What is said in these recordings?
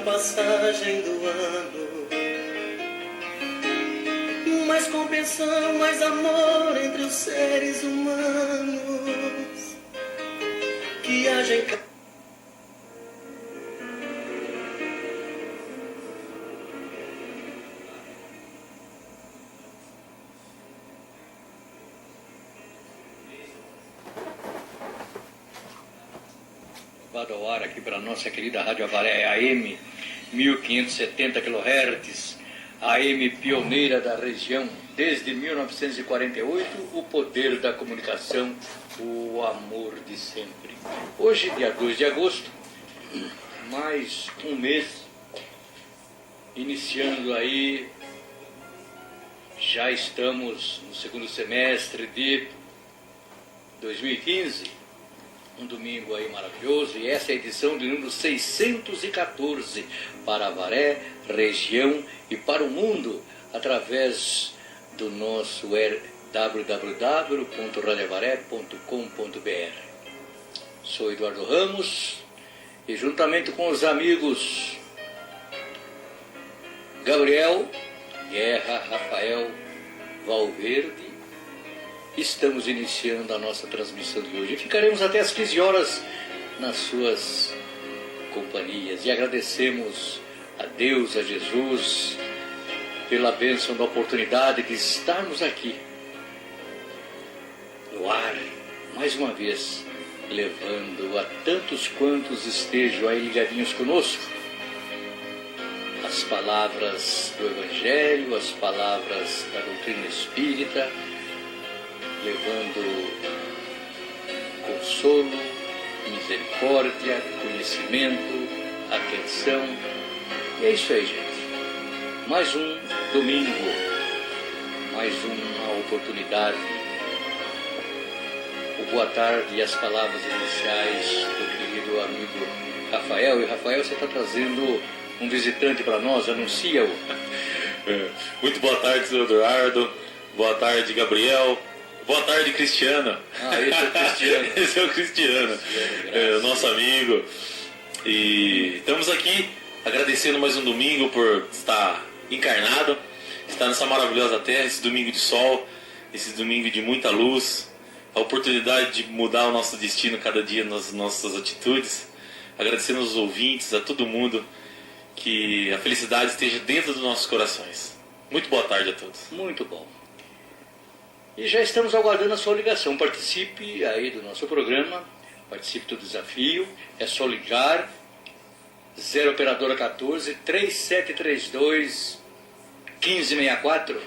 passagem do ano. Mais compreensão, mais amor entre os seres humanos. Que haja em cada... Ao ar aqui para a nossa querida Rádio Avaré AM 1570 kHz, AM pioneira da região desde 1948, o poder da comunicação, o amor de sempre. Hoje, dia 2 de agosto, mais um mês, iniciando aí, já estamos no segundo semestre de 2015, um domingo aí maravilhoso, e essa é a edição de número 614 para Avaré, região e para o mundo, através do nosso www.radioavaré.com.br. Sou Eduardo Ramos e juntamente com os amigos Gabriel Guerra, Rafael Valverde, estamos iniciando a nossa transmissão de hoje. Ficaremos até às 15 horas nas suas companhias. E agradecemos a Deus, a Jesus, pela bênção da oportunidade de estarmos aqui, no ar, mais uma vez, levando a tantos quantos estejam aí ligadinhos conosco as palavras do Evangelho, as palavras da doutrina espírita, levando consolo, misericórdia, conhecimento, atenção. E é isso aí, gente. Mais um domingo, mais uma oportunidade. O boa tarde e as palavras iniciais do querido amigo Rafael. E Rafael, você está trazendo um visitante para nós, anuncia-o. Muito boa tarde, senhor Eduardo. Boa tarde, Gabriel. Boa tarde, Cristiano. Esse é o Cristiano. Esse é o Cristiano, o nosso amigo. E estamos aqui agradecendo mais um domingo por estar encarnado, estar nessa maravilhosa terra, esse domingo de sol, esse domingo de muita luz, a oportunidade de mudar o nosso destino cada dia nas nossas atitudes. Agradecendo aos ouvintes, a todo mundo, que a felicidade esteja dentro dos nossos corações. Muito boa tarde a todos. Muito bom. E já estamos aguardando a sua ligação. Participe aí do nosso programa, participe do desafio. É só ligar 0 operadora 14 3732 1564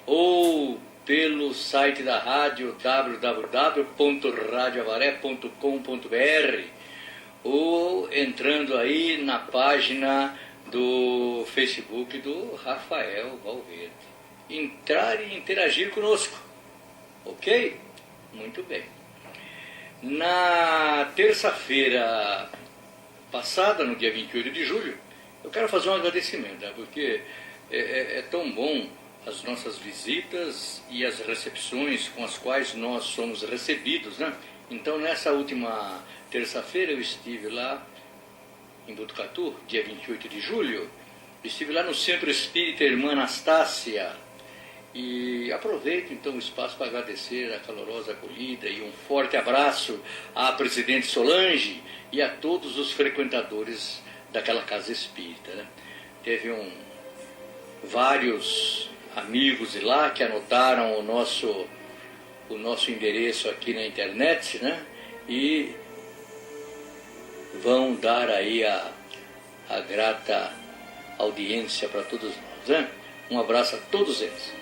ou pelo site da rádio www.radioavaré.com.br ou entrando aí na página do Facebook do Rafael Valverde. Entrar e interagir conosco. Ok? Muito bem. Na terça-feira passada, no dia 28 de julho, eu quero fazer um agradecimento, né? Porque é tão bom as nossas visitas e as recepções com as quais nós somos recebidos, né? Então, nessa última terça-feira, eu estive lá em Botucatu, dia 28 de julho, estive lá no Centro Espírita Irmã Anastácia. E aproveito então o espaço para agradecer a calorosa acolhida e um forte abraço à presidente Solange e a todos os frequentadores daquela casa espírita, né? Teve vários amigos de lá que anotaram o nosso endereço aqui na internet, né? E vão dar aí a grata audiência para todos nós, né? Um abraço a todos eles.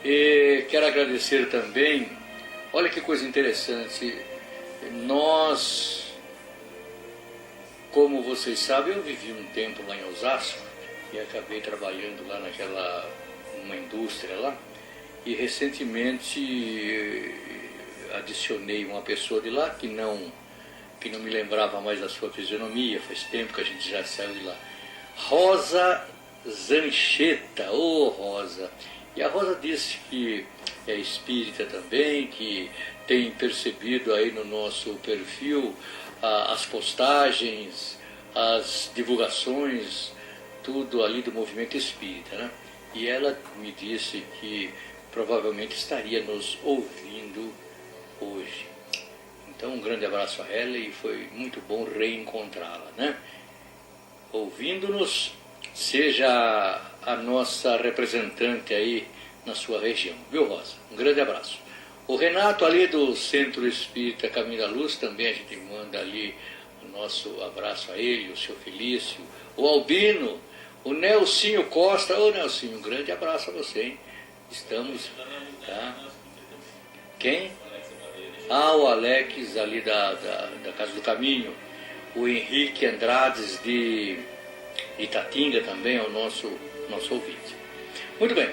E quero agradecer também, olha que coisa interessante, nós, como vocês sabem, eu vivi um tempo lá em Osasco e acabei trabalhando lá numa indústria lá, e recentemente adicionei uma pessoa de lá que não me lembrava mais da sua fisionomia, faz tempo que a gente já saiu de lá. Rosa Zancheta, Rosa. E a Rosa disse que é espírita também, que tem percebido aí no nosso perfil as postagens, as divulgações, tudo ali do movimento espírita, né? E ela me disse que provavelmente estaria nos ouvindo hoje. Então, um grande abraço a ela e foi muito bom reencontrá-la, né? Ouvindo-nos, seja a nossa representante aí na sua região, viu, Rosa? Um grande abraço. O Renato ali do Centro Espírita Caminho da Luz, também a gente manda ali o nosso abraço a ele, o seu Felício, o Albino, o Nelsinho Costa. Ô Nelsinho, um grande abraço a você, hein? Estamos, tá? Quem? Ah, o Alex ali da Casa do Caminho, o Henrique Andrades de Itatinga também é o nosso ouvinte. Muito bem.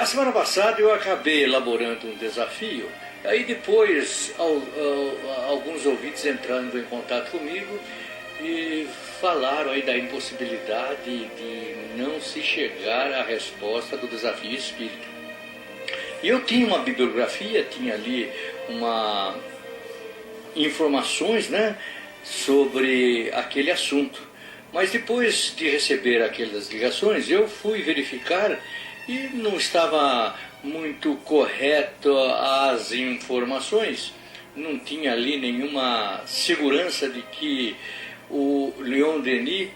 A semana passada eu acabei elaborando um desafio, aí depois alguns ouvintes entrando em contato comigo e falaram aí da impossibilidade de não se chegar à resposta do desafio espírita. E eu tinha uma bibliografia, tinha ali informações, né, sobre aquele assunto. Mas depois de receber aquelas ligações, eu fui verificar e não estava muito correto as informações. Não tinha ali nenhuma segurança de que o Leon Denis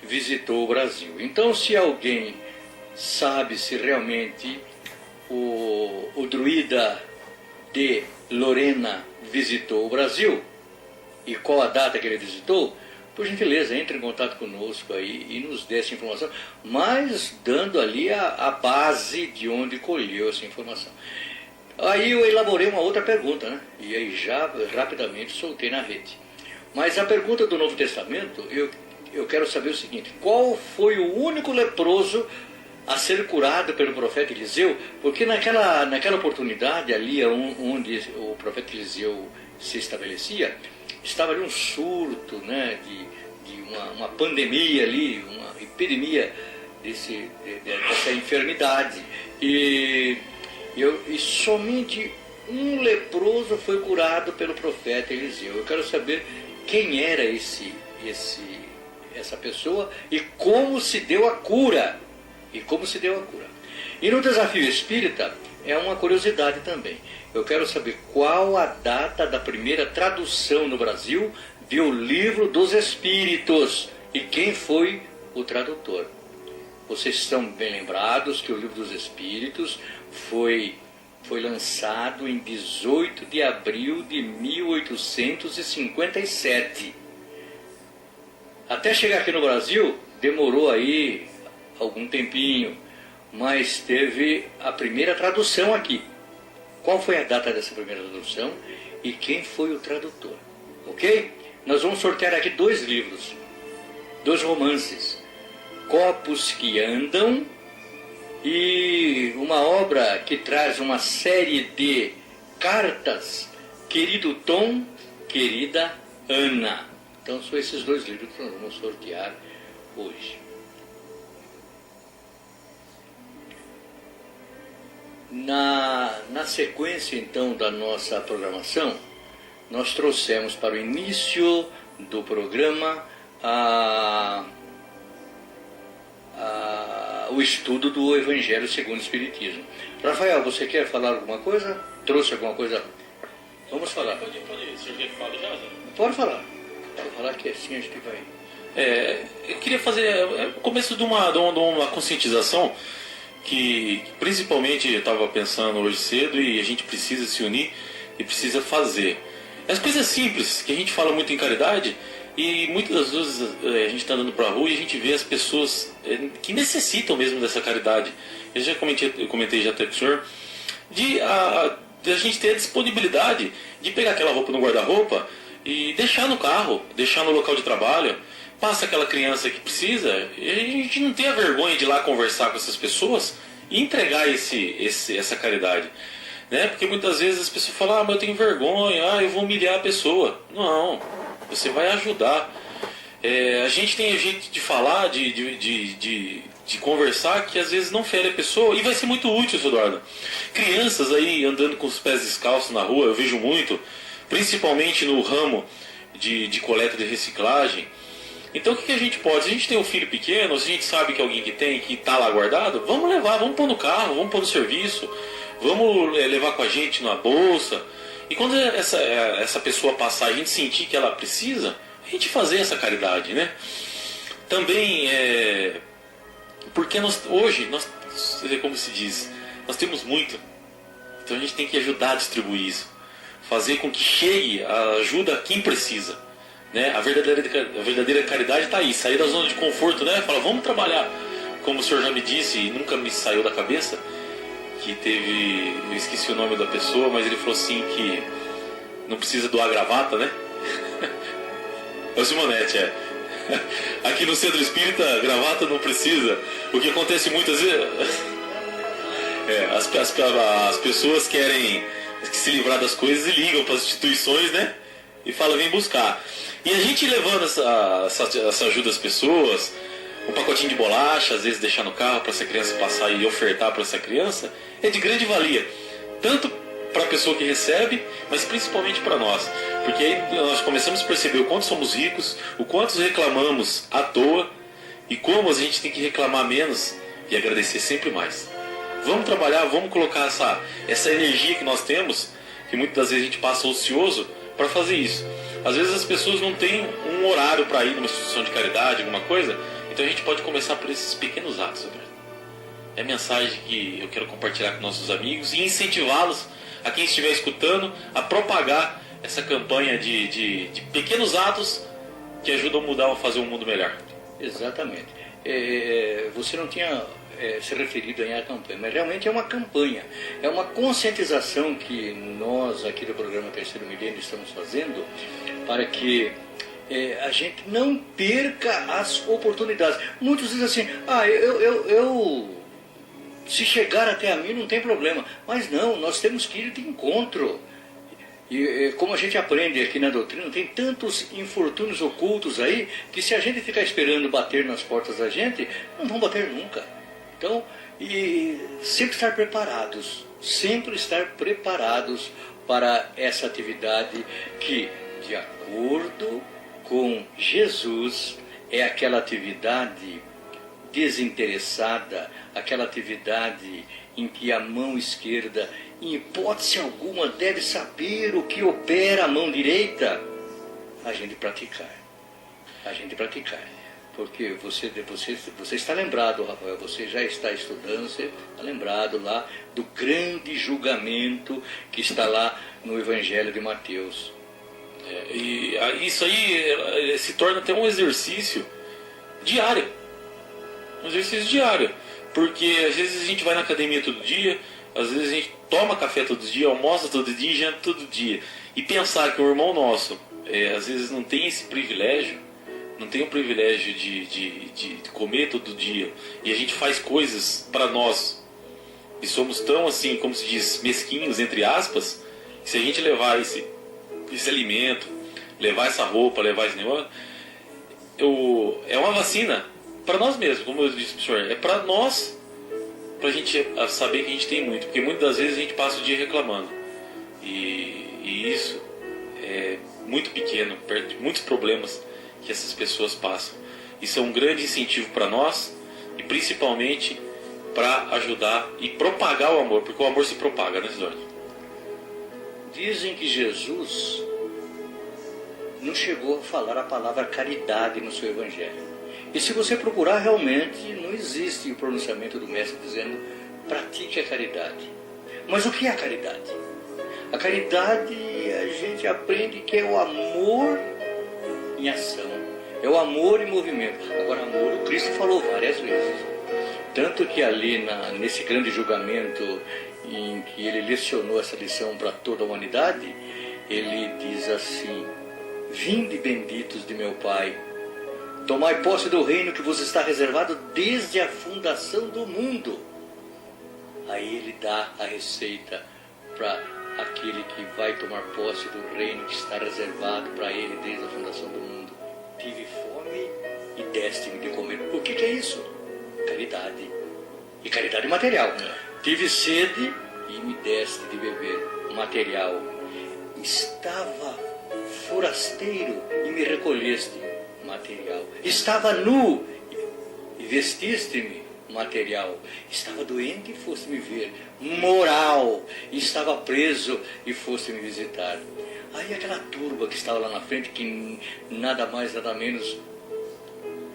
visitou o Brasil. Então, se alguém sabe se realmente o druida de Lorena visitou o Brasil e qual a data que ele visitou, por gentileza, entre em contato conosco aí e nos dê essa informação, mas dando ali a base de onde colheu essa informação. Aí eu elaborei uma outra pergunta, né? E aí já rapidamente soltei na rede. Mas a pergunta do Novo Testamento, eu quero saber o seguinte: qual foi o único leproso a ser curado pelo profeta Eliseu? Porque naquela oportunidade ali onde o profeta Eliseu se estabelecia, estava ali um surto, né, de uma pandemia ali, uma epidemia dessa enfermidade. E somente um leproso foi curado pelo profeta Eliseu. Eu quero saber quem era essa pessoa e como se deu a cura. E no Desafio Espírita é uma curiosidade também. Eu quero saber qual a data da primeira tradução no Brasil do Livro dos Espíritos e quem foi o tradutor. Vocês estão bem lembrados que o Livro dos Espíritos foi lançado em 18 de abril de 1857. Até chegar aqui no Brasil, demorou aí algum tempinho, mas teve a primeira tradução aqui. Qual foi a data dessa primeira tradução e quem foi o tradutor? Ok? Nós vamos sortear aqui 2 livros, 2 romances, Copos que Andam e uma obra que traz uma série de cartas, Querido Tom, Querida Ana. Então são esses 2 livros que nós vamos sortear hoje. Na sequência, então, da nossa programação, nós trouxemos para o início do programa o estudo do Evangelho segundo o Espiritismo. Rafael, você quer falar alguma coisa? Trouxe alguma coisa? Vamos falar. Pode ir. O senhor quer que fale já? Pode falar. Pode falar que assim a gente vai... Eu queria fazer o começo de uma conscientização que principalmente eu estava pensando hoje cedo e a gente precisa se unir e precisa fazer. As coisas simples que a gente fala muito em caridade e muitas das vezes a gente está andando para a rua e a gente vê as pessoas que necessitam mesmo dessa caridade. Eu comentei já até com o senhor de a gente ter a disponibilidade de pegar aquela roupa no guarda-roupa e deixar no carro, deixar no local de trabalho. Passa aquela criança que precisa, e a gente não tem a vergonha de ir lá conversar com essas pessoas e entregar essa caridade. Né? Porque muitas vezes as pessoas falam, mas eu tenho vergonha, eu vou humilhar a pessoa. Não, você vai ajudar. A gente tem jeito de falar, de conversar, que às vezes não fere a pessoa, e vai ser muito útil, seu Eduardo. Crianças aí andando com os pés descalços na rua, eu vejo muito, principalmente no ramo de coleta de reciclagem. Então o que a gente pode? Se a gente tem um filho pequeno, se a gente sabe que alguém que tem, que está lá guardado, vamos levar, vamos pôr no carro, vamos pôr no serviço, vamos levar com a gente na bolsa. E quando essa pessoa passar e a gente sentir que ela precisa, a gente fazer essa caridade, né? Também, porque hoje, como se diz, nós temos muito, então a gente tem que ajudar a distribuir isso, fazer com que chegue a ajuda a quem precisa, né? A verdadeira caridade está aí, sair da zona de conforto, né? Fala, vamos trabalhar, como o senhor já me disse e nunca me saiu da cabeça, que teve, eu esqueci o nome da pessoa, mas ele falou assim que não precisa doar gravata, né? É o Simonetti, Aqui no Centro Espírita, gravata não precisa. O que acontece muitas vezes... as pessoas querem se livrar das coisas e ligam para as instituições, né? E falam, vem buscar. E a gente levando essa ajuda às pessoas, um pacotinho de bolacha, às vezes deixar no carro para essa criança passar e ofertar para essa criança, é de grande valia. Tanto para a pessoa que recebe, mas principalmente para nós. Porque aí nós começamos a perceber o quanto somos ricos, o quanto reclamamos à toa e como a gente tem que reclamar menos e agradecer sempre mais. Vamos trabalhar, vamos colocar essa energia que nós temos, que muitas das vezes a gente passa ocioso, para fazer isso. Às vezes as pessoas não têm um horário para ir numa instituição de caridade, alguma coisa, então a gente pode começar por esses pequenos atos. É a mensagem que eu quero compartilhar com nossos amigos e incentivá-los, a quem estiver escutando, a propagar essa campanha de pequenos atos que ajudam a mudar, a fazer um mundo melhor. Exatamente. Você não tinha se referido aí à campanha, mas realmente é uma campanha, é uma conscientização que nós aqui do programa Terceiro Milênio estamos fazendo para que a gente não perca as oportunidades. Muitos dizem assim, se chegar até a mim não tem problema, mas não, nós temos que ir de encontro. E como a gente aprende aqui na doutrina, tem tantos infortúnios ocultos aí, que se a gente ficar esperando bater nas portas da gente, não vão bater nunca. Então, e sempre estar preparados para essa atividade que, de acordo com Jesus, é aquela atividade desinteressada, aquela atividade em que a mão esquerda, em hipótese alguma, deve saber o que opera a mão direita. A gente praticar. Porque você está lembrado, Rafael, você já está estudando, você está lembrado lá do grande julgamento que está lá no Evangelho de Mateus. E isso aí se torna até um exercício diário. Porque às vezes a gente vai na academia todo dia, às vezes a gente toma café todo dia, almoça todo dia, janta todo dia. E pensar que o irmão nosso, às vezes não tem esse privilégio, não tem o privilégio de comer todo dia, e a gente faz coisas para nós, e somos tão assim, como se diz, mesquinhos, entre aspas, que se a gente levar esse alimento, levar essa roupa, levar esse negócio, é uma vacina para nós mesmos, como eu disse para o senhor, é para nós, para a gente saber que a gente tem muito, porque muitas das vezes a gente passa o dia reclamando, e isso é muito pequeno, perto de muitos problemas que essas pessoas passam. Isso é um grande incentivo para nós, e principalmente para ajudar e propagar o amor, porque o amor se propaga, né, Sidónio? Dizem que Jesus não chegou a falar a palavra caridade no seu Evangelho. E se você procurar, realmente não existe o pronunciamento do Mestre dizendo pratique a caridade. Mas o que é a caridade? A caridade, a gente aprende que é o amor em ação, é o amor em movimento. Agora, amor, o Cristo falou várias vezes. Tanto que ali nesse grande julgamento em que ele lecionou essa lição para toda a humanidade, ele diz assim: vinde benditos de meu Pai, tomai posse do reino que vos está reservado desde a fundação do mundo. Aí ele dá a receita para aquele que vai tomar posse do reino que está reservado para ele desde a fundação do mundo. Tive fome e deste-me de comer. O que é isso? Caridade. E caridade material. Tive sede e me deste de beber. Material. Estava forasteiro e me recolheste. material. Estava nu e vestiste-me, material. Estava doente e foste me ver, moral. Estava preso e foste me visitar. Aí aquela turba que estava lá na frente, que nada mais, nada menos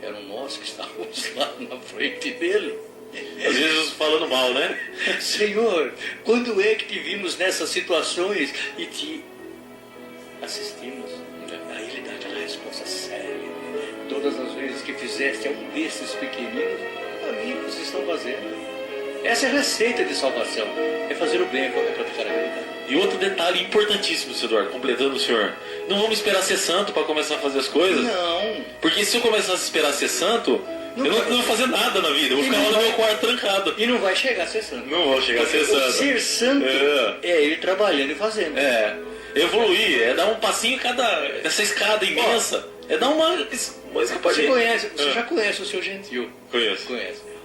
eram nós que estávamos lá na frente dele. Às vezes falando mal, né? Senhor, quando é que te vimos nessas situações e te assistimos? Aí ele dá aquela resposta séria. Todas as vezes que fizeste a um desses pequeninos, a mim vocês estão fazendo. Essa é a receita de salvação. É fazer o bem, é praticar a caridade. E outro detalhe importantíssimo, Sr. Eduardo, completando o senhor. Não vamos esperar ser santo para começar a fazer as coisas. Não. Porque se eu começasse a esperar ser santo, eu não vou fazer nada na vida. Eu vou ficar lá no meu quarto trancado. E não vai chegar a ser santo. Não vou chegar a ser santo. Ser santo é ele trabalhando e fazendo. É. Evoluir, é dar um passinho essa escada imensa. É dar uma escapadinha. Você já conhece o seu Gentil? Conheço.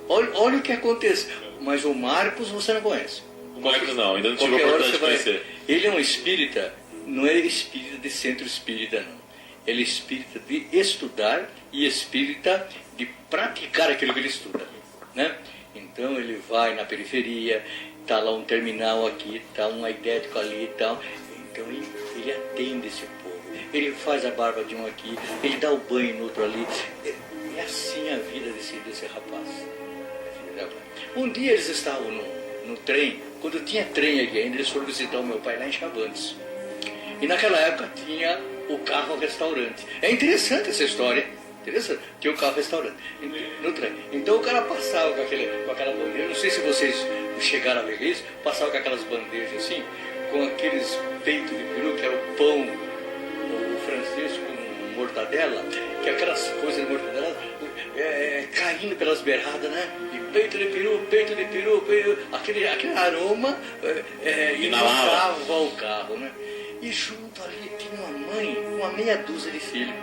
Olha o que acontece. Mas o Marcos você não conhece. O Marcos não, ainda não tive a oportunidade de conhecer. Ele é um espírita, não é espírita de centro espírita, não. Ele é espírita de estudar e espírita de praticar aquilo que ele estuda, né? Então ele vai na periferia, está lá um terminal aqui, está um aidético ali e tal. Então ele atende esse povo. Ele faz a barba de um aqui, ele dá o banho no outro ali. É assim a vida desse rapaz. Um dia eles estavam no trem, quando tinha trem aqui ainda, eles foram visitar o meu pai lá em Chavantes. E naquela época tinha o carro-restaurante. É interessante essa história, interessante. Tinha o carro-restaurante no trem. Então o cara passava com aquela bandeja, não sei se vocês chegaram a ver isso, passava com aquelas bandejas assim, com aqueles peitos de peru, que era o pão, o francês com mortadela, que aquelas coisas de mortadela caindo pelas beiradas, né? E peito de peru, aquele aroma inundava o carro, né? E junto ali tinha uma mãe, uma meia dúzia de filhos.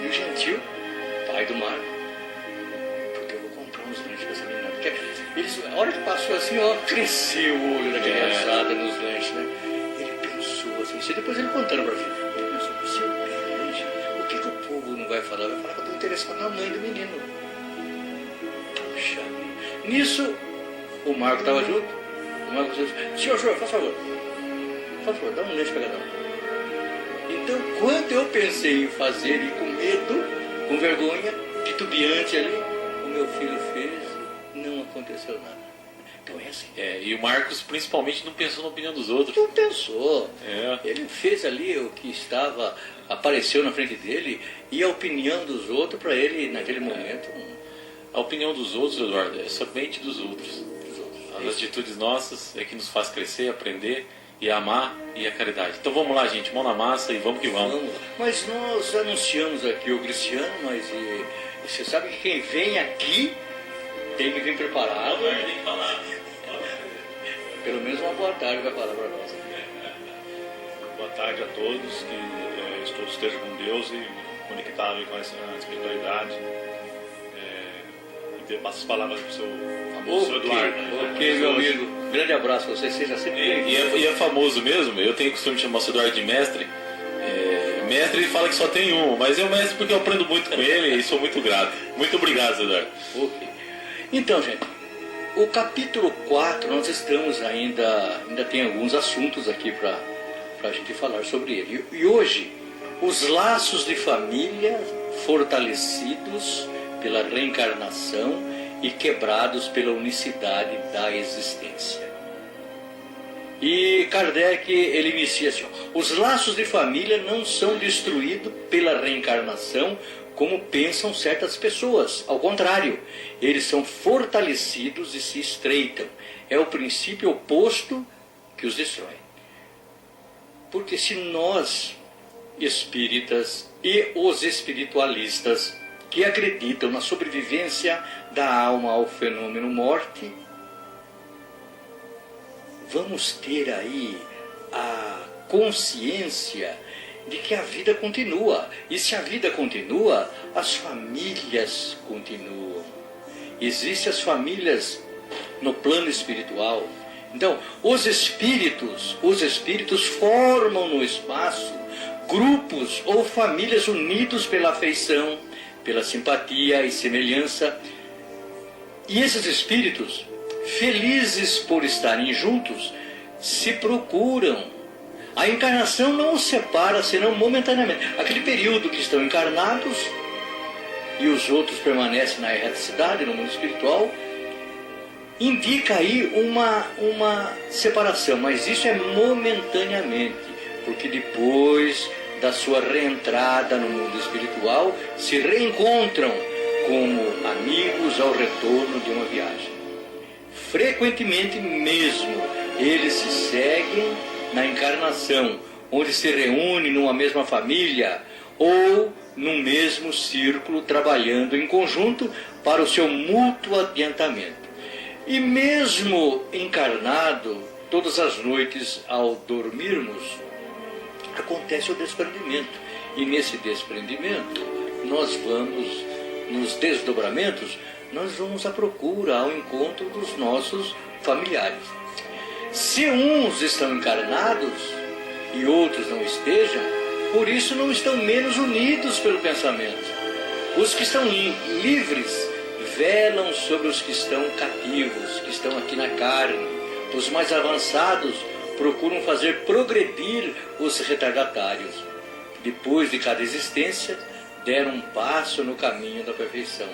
E o Gentil, pai do Marco, porque eu vou comprar uns lanches pra essa menina. Porque a hora que passou assim, ó, cresceu o olho da criançada nos lanches, né? Ele pensou assim, depois ele contando pra gente, ele pensou, se eu pego lanche, o que o povo não vai falar? Vai falar que eu tô interessado na mãe do menino. Puxa, nisso, o Marco estava junto. O Marco disse, senhor, faz favor, dá um lanche para cada um. Então, quando eu pensei em fazer, e com medo, com vergonha, titubeante ali, o meu filho fez, não aconteceu nada. Então é assim. E o Marcos, principalmente, não pensou na opinião dos outros. Não pensou. Ele fez ali o que apareceu na frente dele, e a opinião dos outros, para ele, naquele momento... A opinião dos outros, Eduardo, é somente dos outros. As atitudes nossas é que nos faz crescer, aprender e amar e a caridade. Então vamos lá, gente, mão na massa e vamos que vamos. Mas nós anunciamos aqui o Cristiano, mas você sabe que quem vem aqui tem que vir preparado. Tem que falar. Pelo menos uma boa tarde vai falar para nós. Boa tarde a todos, que todos estejam com Deus e conectados com essa espiritualidade. Passa as palavras para o seu famoso Eduardo. Ok, meu amigo. Grande abraço a você, seja sempre bem-vindo. E é famoso mesmo, eu tenho o costume de chamar o seu Eduardo de mestre. Mestre, ele fala que só tem um, mas é o mestre porque eu aprendo muito com ele e sou muito grato. Muito obrigado, seu Eduardo. Ok. Então, gente, o capítulo 4, nós estamos ainda tem alguns assuntos aqui para a gente falar sobre ele. E hoje, os laços de família fortalecidos pela reencarnação e quebrados pela unicidade da existência. E Kardec, ele inicia assim, os laços de família não são destruídos pela reencarnação como pensam certas pessoas. Ao contrário, eles são fortalecidos e se estreitam. É o princípio oposto que os destrói. Porque se nós, espíritas e os espiritualistas, que acreditam na sobrevivência da alma ao fenômeno morte, vamos ter aí a consciência de que a vida continua. E se a vida continua, as famílias continuam. Existem as famílias no plano espiritual. Então, os espíritos formam no espaço grupos ou famílias unidos pela afeição, pela simpatia e semelhança. E esses espíritos, felizes por estarem juntos, se procuram. A encarnação não os separa, senão momentaneamente. Aquele período que estão encarnados e os outros permanecem na erraticidade, no mundo espiritual, indica aí uma separação, mas isso é momentaneamente, porque depois da sua reentrada no mundo espiritual, se reencontram como amigos ao retorno de uma viagem. Frequentemente mesmo, eles se seguem na encarnação, onde se reúnem numa mesma família ou num mesmo círculo, trabalhando em conjunto para o seu mútuo adiantamento. E mesmo encarnado, todas as noites ao dormirmos, acontece o desprendimento. E nesse desprendimento, nós vamos, nos desdobramentos, nós vamos à procura, ao encontro dos nossos familiares. Se uns estão encarnados e outros não estejam, por isso não estão menos unidos pelo pensamento. Os que estão livres velam sobre os que estão cativos, que estão aqui na carne. Os mais avançados procuram fazer progredir os retardatários. Depois de cada existência, deram um passo no caminho da perfeição.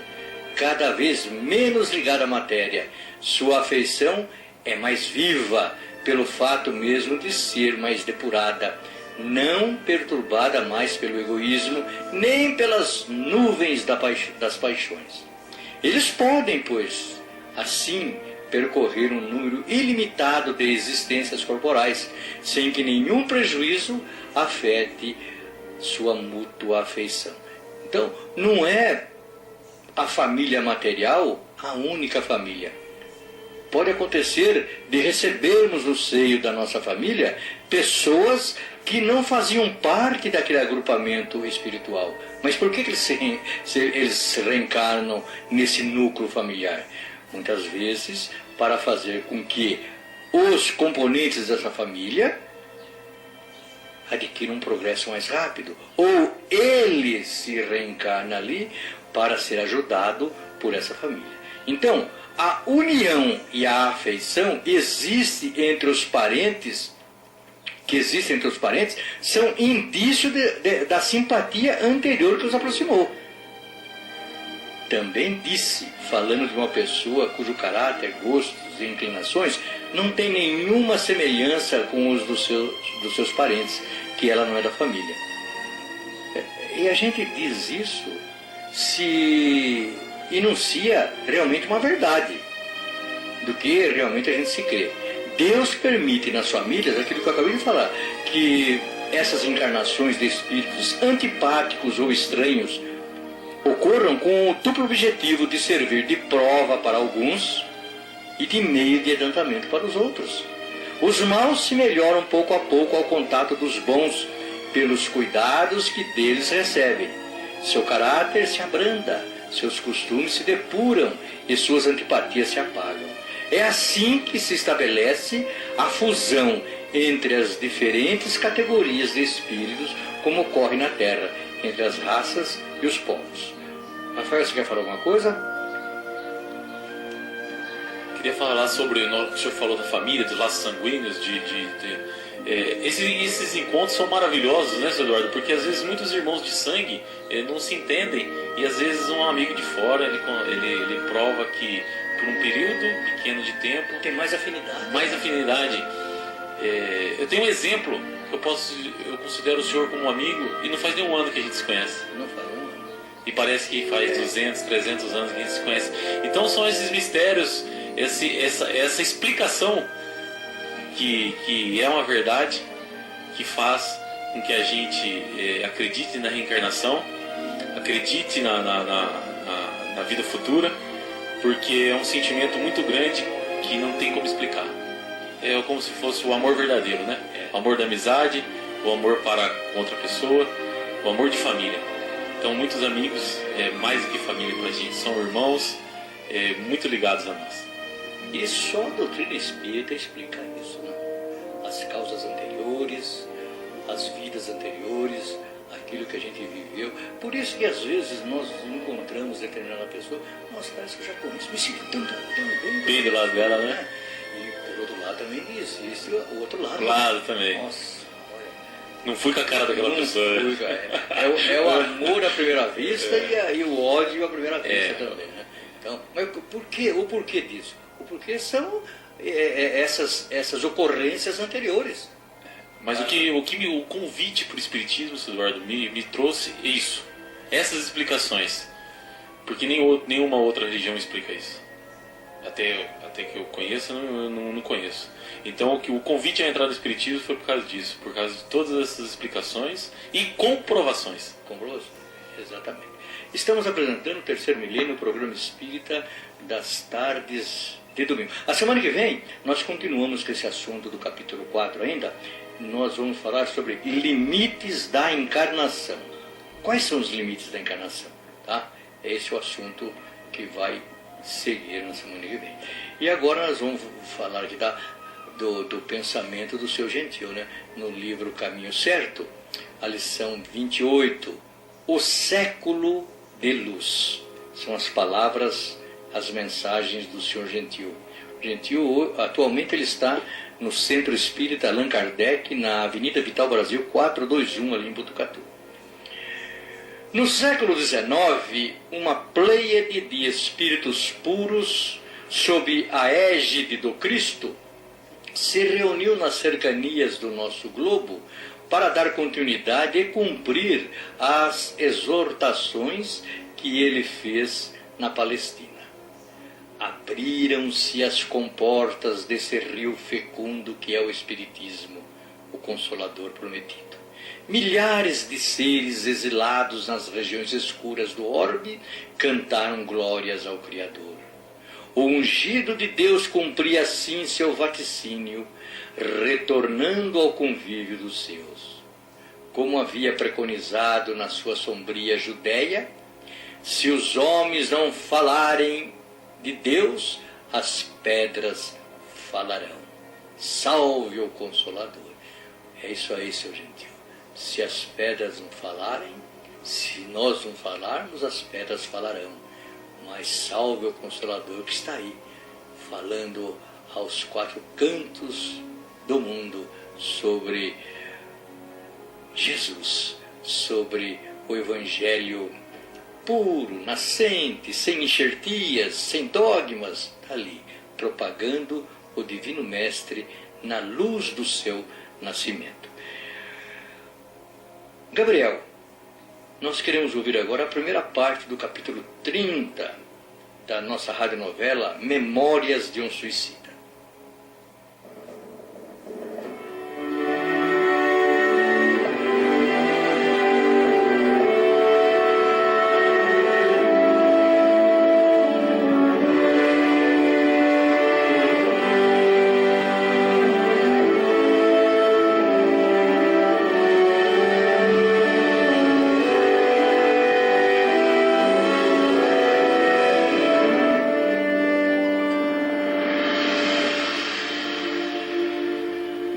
Cada vez menos ligada à matéria, sua afeição é mais viva, pelo fato mesmo de ser mais depurada, não perturbada mais pelo egoísmo, nem pelas nuvens das paixões. Eles podem, pois, assim, percorrer um número ilimitado de existências corporais, sem que nenhum prejuízo afete sua mútua afeição. Então, não é a família material a única família. Pode acontecer de recebermos no seio da nossa família pessoas que não faziam parte daquele agrupamento espiritual. Mas por que eles se reencarnam nesse núcleo familiar? Muitas vezes para fazer com que os componentes dessa família adquiram um progresso mais rápido. Ou ele se reencarna ali para ser ajudado por essa família. Então, a união e a afeição existe entre os parentes, são indício da simpatia anterior que os aproximou. Também disse, falando de uma pessoa cujo caráter, gostos e inclinações não tem nenhuma semelhança com os dos seus parentes, que ela não é da família. E a gente diz isso se enuncia realmente uma verdade do que realmente a gente se crê. Deus permite nas famílias, aquilo que eu acabei de falar, que essas encarnações de espíritos antipáticos ou estranhos ocorram com o duplo objetivo de servir de prova para alguns e de meio de adiantamento para os outros. Os maus se melhoram pouco a pouco ao contato dos bons, pelos cuidados que deles recebem. Seu caráter se abranda, seus costumes se depuram e suas antipatias se apagam. É assim que se estabelece a fusão entre as diferentes categorias de espíritos, como ocorre na Terra, entre as raças e os povos. Rafael, você quer falar alguma coisa? Queria falar sobre o que o senhor falou da família, dos laços sanguíneos, esses encontros são maravilhosos, né, Sr. Eduardo? Porque às vezes muitos irmãos de sangue não se entendem e às vezes um amigo de fora ele prova que por um período pequeno de tempo tem mais afinidade. Eu tenho um exemplo que eu considero o senhor como um amigo e não faz nenhum ano que a gente se conhece. Não faz um ano. E parece que faz 200, 300 anos que a gente se conhece. Então são esses mistérios, essa explicação que é uma verdade, que faz com que a gente acredite na reencarnação, acredite na vida futura, porque é um sentimento muito grande que não tem como explicar. É como se fosse o amor verdadeiro, né? O amor da amizade, o amor para outra pessoa, o amor de família. Então muitos amigos, mais do que família para a gente, são irmãos muito ligados a nós. E só a doutrina espírita explica isso, né? As causas anteriores, as vidas vidas anteriores, aquilo que a gente viveu. Por isso que às vezes nós encontramos determinada pessoa, nossa, parece que eu já conheço, me sinto tão bem. Bem do lado dela, né? E por outro lado também existe o outro lado. Lado também. Nossa, olha. Não fui com a cara daquela pessoa. Fui, cara. É o amor à primeira vista e o ódio à primeira vista também, né? Então, mas por quê? O porquê disso? O porquê são essas ocorrências anteriores. Mas o convite para o Espiritismo, Sr. Eduardo, me trouxe isso. Essas explicações. Porque nenhuma outra religião explica isso. Até que eu conheça, eu não conheço. Então o convite à entrada do Espiritismo foi por causa disso. Por causa de todas essas explicações e comprovações. Comprovações, exatamente. Estamos apresentando o Terceiro Milênio, o programa espírita das tardes de domingo. A semana que vem, nós continuamos com esse assunto do capítulo 4 ainda. Nós vamos falar sobre limites da encarnação. Quais são os limites da encarnação? Tá? Esse é o assunto que vai seguir na semana que vem. E agora nós vamos falar aqui do pensamento do Seu Gentil, né? No livro Caminho Certo, a lição 28, o século de luz. São as palavras, as mensagens do Senhor Gentil. Gentil, atualmente ele está no Centro Espírita Allan Kardec, na Avenida Vital Brasil 421, ali em Botucatu. No século XIX, uma pleiade de espíritos puros, sob a égide do Cristo, se reuniu nas cercanias do nosso globo para dar continuidade e cumprir as exortações que ele fez na Palestina. Abriram-se as comportas desse rio fecundo que é o Espiritismo, o Consolador prometido. Milhares de seres exilados nas regiões escuras do orbe cantaram glórias ao Criador. O ungido de Deus cumpria assim seu vaticínio, retornando ao convívio dos seus. Como havia preconizado na sua sombria Judéia, se os homens não falarem de Deus, as pedras falarão. Salve o Consolador. É isso aí, seu gentil. Se as pedras não falarem, se nós não falarmos, as pedras falarão. Mas salve o Consolador que está aí, falando aos quatro cantos do mundo sobre Jesus, sobre o Evangelho puro, nascente, sem enxertias, sem dogmas, está ali, propagando o Divino Mestre na luz do seu nascimento. Gabriel, nós queremos ouvir agora a primeira parte do capítulo 30 da nossa radionovela Memórias de um Suicida.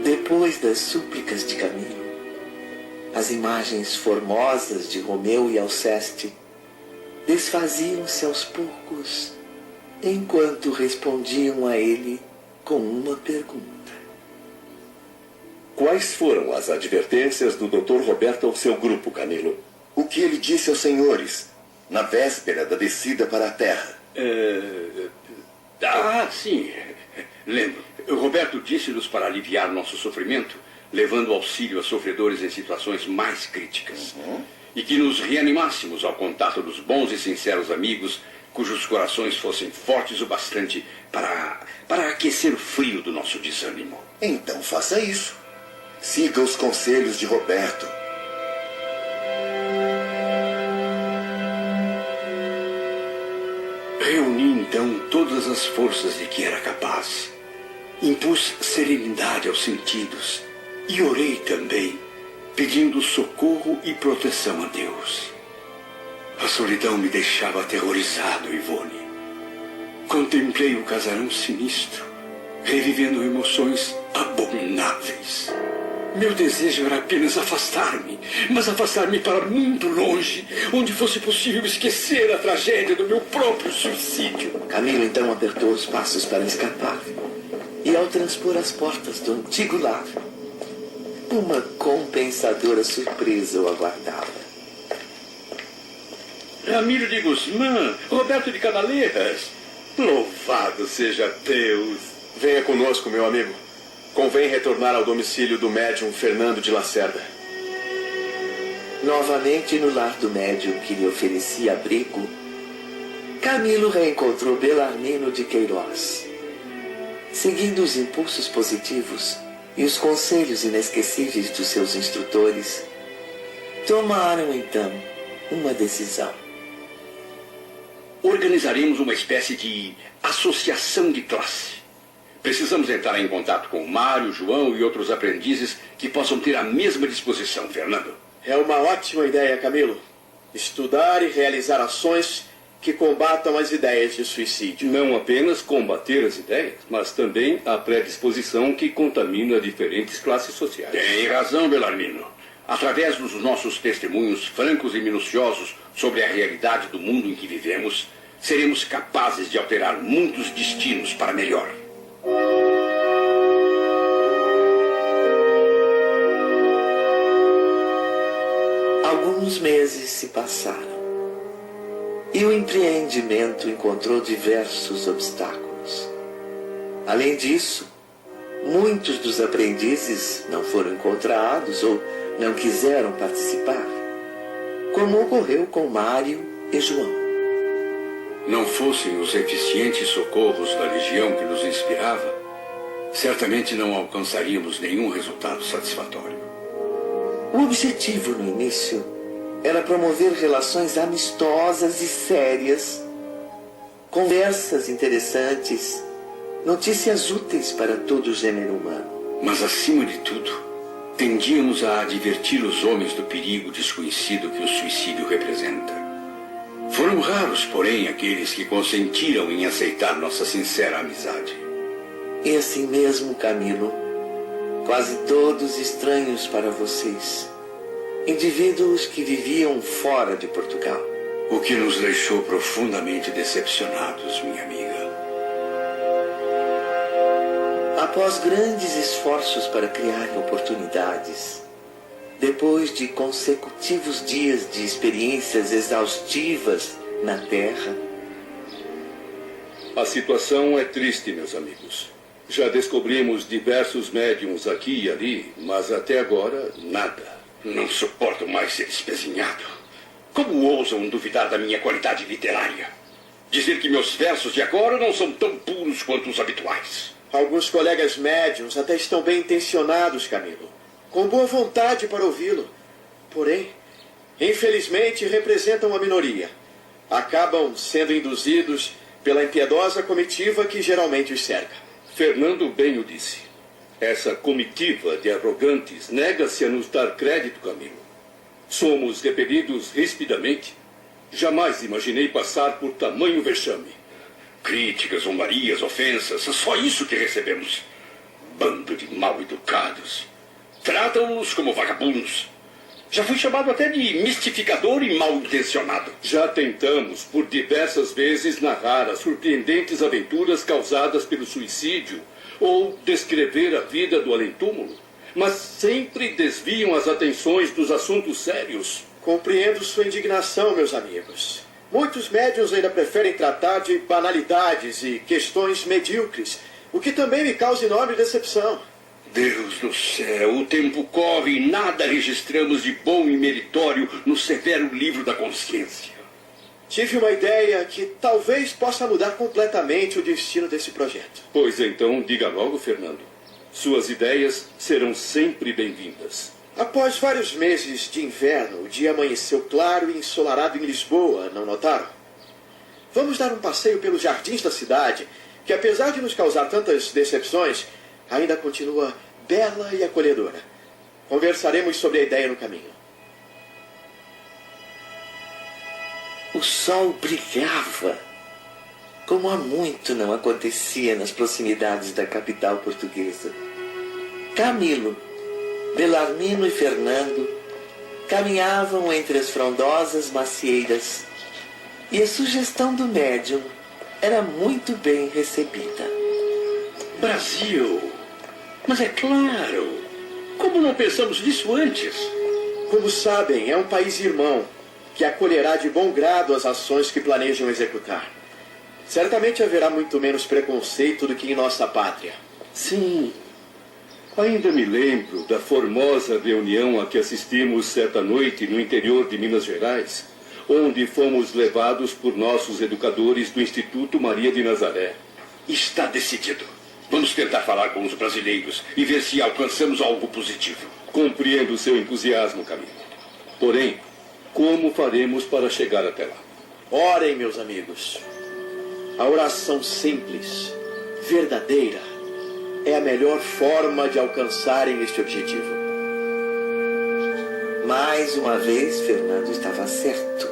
Depois das súplicas de Camilo, as imagens formosas de Romeu e Alceste desfaziam-se aos poucos, enquanto respondiam a ele com uma pergunta. Quais foram as advertências do Dr. Roberto ao seu grupo, Camilo? O que ele disse aos senhores, na véspera da descida para a Terra? Sim, lembro. Roberto disse-nos para aliviar nosso sofrimento, levando auxílio a sofredores em situações mais críticas. E que nos reanimássemos ao contato dos bons e sinceros amigos, cujos corações fossem fortes o bastante para aquecer o frio do nosso desânimo. Então faça isso. Siga os conselhos de Roberto. Reuni então todas as forças de que era capaz. Impus serenidade aos sentidos e orei também, pedindo socorro e proteção a Deus. A solidão me deixava aterrorizado, Ivone. Contemplei o casarão sinistro, revivendo emoções abomináveis. Meu desejo era apenas afastar-me, mas afastar-me para muito longe, onde fosse possível esquecer a tragédia do meu próprio suicídio. Camilo então apertou os passos para escapar. E ao transpor as portas do antigo lar, uma compensadora surpresa o aguardava. Ramiro de Guzmán, Roberto de Canaleiras, louvado seja Deus. Venha conosco, meu amigo. Convém retornar ao domicílio do médium Fernando de Lacerda. Novamente no lar do médium que lhe oferecia abrigo, Camilo reencontrou Belarmino de Queiroz. Seguindo os impulsos positivos e os conselhos inesquecíveis dos seus instrutores, tomaram então uma decisão. Organizaremos uma espécie de associação de classe. Precisamos entrar em contato com Mário, João e outros aprendizes que possam ter a mesma disposição, Fernando. É uma ótima ideia, Camilo. Estudar e realizar ações que combatam as ideias de suicídio. Não apenas combater as ideias, mas também a predisposição que contamina diferentes classes sociais. Tem razão, Belarmino. Através dos nossos testemunhos francos e minuciosos sobre a realidade do mundo em que vivemos, seremos capazes de alterar muitos destinos para melhor. Alguns meses se passaram e o empreendimento encontrou diversos obstáculos. Além disso, muitos dos aprendizes não foram encontrados ou não quiseram participar, como ocorreu com Mário e João. Não fossem os eficientes socorros da legião que nos inspirava, certamente não alcançaríamos nenhum resultado satisfatório. O objetivo no início era promover relações amistosas e sérias, conversas interessantes, notícias úteis para todo o gênero humano. Mas, acima de tudo, tendíamos a advertir os homens do perigo desconhecido que o suicídio representa. Foram raros, porém, aqueles que consentiram em aceitar nossa sincera amizade. E assim mesmo, Camilo, quase todos estranhos para vocês, indivíduos que viviam fora de Portugal. O que nos deixou profundamente decepcionados, minha amiga. Após grandes esforços para criar oportunidades, depois de consecutivos dias de experiências exaustivas na Terra, A situação é triste, meus amigos. Já descobrimos diversos médiums aqui e ali, mas até agora, nada. Não suporto mais ser espezinhado. Como ousam duvidar da minha qualidade literária? Dizer que meus versos de agora não são tão puros quanto os habituais. Alguns colegas médiums até estão bem intencionados, Camilo, com boa vontade para ouvi-lo. Porém, infelizmente, representam a minoria. Acabam sendo induzidos pela impiedosa comitiva que geralmente os cerca. Fernando bem o disse. Essa comitiva de arrogantes nega-se a nos dar crédito, Camilo. Somos repelidos rispidamente. Jamais imaginei passar por tamanho vexame. Críticas, zombarias, ofensas, só isso que recebemos. Bando de mal-educados. Tratam-nos como vagabundos. Já fui chamado até de mistificador e mal-intencionado. Já tentamos por diversas vezes narrar as surpreendentes aventuras causadas pelo suicídio ou descrever a vida do além-túmulo, mas sempre desviam as atenções dos assuntos sérios. Compreendo sua indignação, meus amigos. Muitos médiuns ainda preferem tratar de banalidades e questões medíocres, o que também me causa enorme decepção. Deus do céu, o tempo corre e nada registramos de bom e meritório no severo livro da consciência. Tive uma ideia que talvez possa mudar completamente o destino desse projeto. Pois então, diga logo, Fernando. Suas ideias serão sempre bem-vindas. Após vários meses de inverno, o dia amanheceu claro e ensolarado em Lisboa, não notaram? Vamos dar um passeio pelos jardins da cidade, que apesar de nos causar tantas decepções, ainda continua bela e acolhedora. Conversaremos sobre a ideia no caminho. o sol brilhava, como há muito não acontecia nas proximidades da capital portuguesa. Camilo, Belarmino e Fernando caminhavam entre as frondosas macieiras e a sugestão do médium era muito bem recebida. Brasil! Mas é claro! Como não pensamos nisso antes? Como sabem, é um país irmão que acolherá de bom grado as ações que planejam executar. Certamente haverá muito menos preconceito do que em nossa pátria. Sim. Ainda me lembro da formosa reunião a que assistimos certa noite no interior de Minas Gerais, onde fomos levados por nossos educadores do Instituto Maria de Nazaré. Está decidido. Vamos tentar falar com os brasileiros e ver se alcançamos algo positivo. Compreendo o seu entusiasmo, Camilo. Porém, como faremos para chegar até lá? Orem, meus amigos. A oração simples, verdadeira, é a melhor forma de alcançarem este objetivo. Mais uma vez, Fernando estava certo.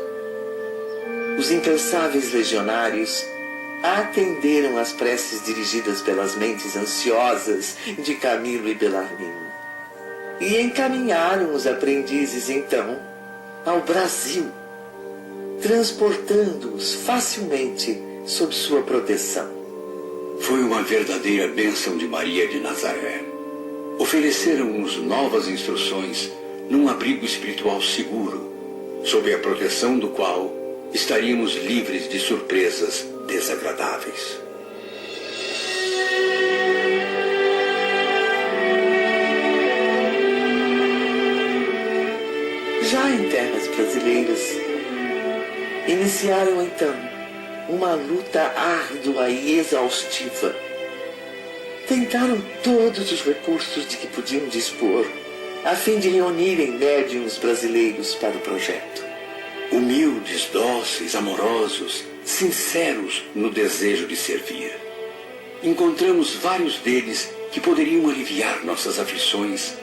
Os incansáveis legionários atenderam às preces dirigidas pelas mentes ansiosas de Camilo e Belarmino e encaminharam os aprendizes, então, ao Brasil, transportando-os facilmente sob sua proteção. Foi uma verdadeira bênção de Maria de Nazaré. Ofereceram-nos novas instruções num abrigo espiritual seguro, sob a proteção do qual estaríamos livres de surpresas desagradáveis. Já em terras brasileiras, iniciaram então uma luta árdua e exaustiva. Tentaram todos os recursos de que podiam dispor, a fim de reunirem médiuns brasileiros para o projeto. Humildes, dóceis, amorosos, sinceros no desejo de servir. Encontramos vários deles que poderiam aliviar nossas aflições,